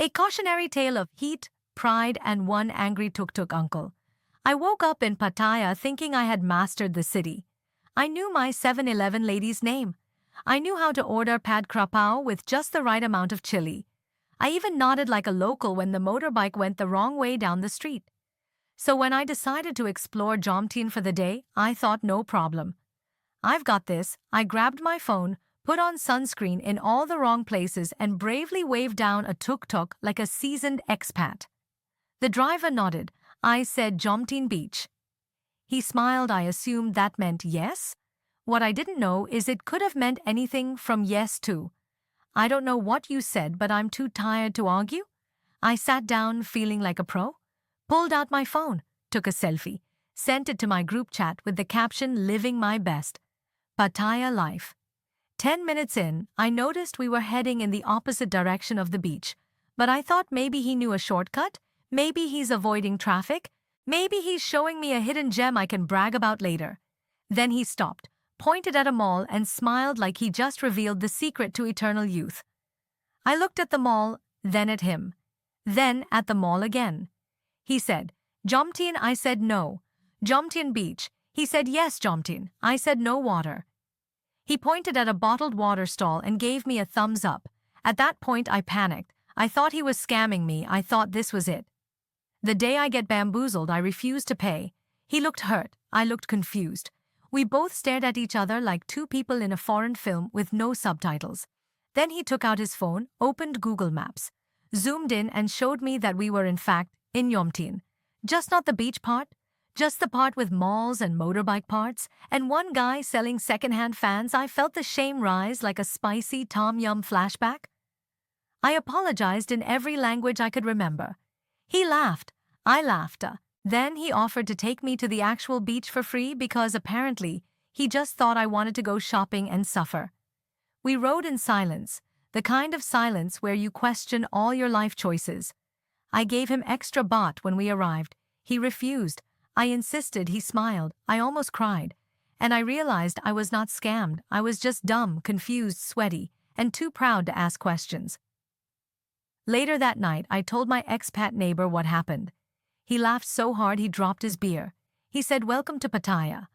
A cautionary tale of heat, pride, and one angry tuk-tuk uncle. I woke up in Pattaya thinking I had mastered the city. I knew my 7-Eleven lady's name. I knew how to order pad krapao with just the right amount of chili. I even nodded like a local when the motorbike went the wrong way down the street. So when I decided to explore Jomtien for the day, I thought no problem. I've got this. I grabbed my phone, put on sunscreen in all the wrong places, and bravely waved down a tuk-tuk like a seasoned expat. The driver nodded. I said Jomtien Beach. He smiled. I assumed that meant yes. What I didn't know is it could have meant anything from yes to I don't know what you said, but I'm too tired to argue. I sat down feeling like a pro, pulled out my phone, took a selfie, sent it to my group chat with the caption living my best. Pattaya life. 10 minutes in, I noticed we were heading in the opposite direction of the beach, but I thought maybe he knew a shortcut, maybe he's avoiding traffic, maybe he's showing me a hidden gem I can brag about later. Then he stopped, pointed at a mall, and smiled like he just revealed the secret to eternal youth. I looked at the mall, then at him, then at the mall again. He said, Jomtien. I said no. Jomtien Beach. He said yes, Jomtien. I said no water. He pointed at a bottled water stall and gave me a thumbs up. At that point I panicked. I thought he was scamming me. I thought this was it. The day I get bamboozled, I refused to pay. He looked hurt. I looked confused. We both stared at each other like two people in a foreign film with no subtitles. Then he took out his phone, opened Google Maps, zoomed in, and showed me that we were in fact in Jomtien. Just not the beach part, just the part with malls and motorbike parts, and one guy selling secondhand fans. I felt the shame rise like a spicy Tom Yum flashback. I apologized in every language I could remember. He laughed. I laughed. Then he offered to take me to the actual beach for free because apparently he just thought I wanted to go shopping and suffer. We rode in silence, the kind of silence where you question all your life choices. I gave him extra baht when we arrived. He refused. I insisted. He smiled. I almost cried. And I realized I was not scammed. I was just dumb, confused, sweaty, and too proud to ask questions. Later that night, I told my expat neighbor what happened. He laughed so hard he dropped his beer. He said, "Welcome to Pattaya,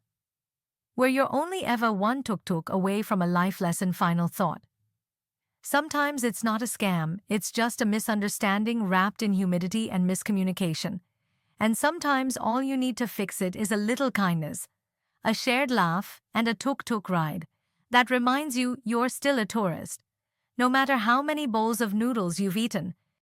where you're only ever one tuk-tuk away from a life lesson." Final thought. Sometimes it's not a scam, it's just a misunderstanding wrapped in humidity and miscommunication. And sometimes all you need to fix it is a little kindness, a shared laugh, and a tuk-tuk ride that reminds you you're still a tourist. No matter how many bowls of noodles you've eaten,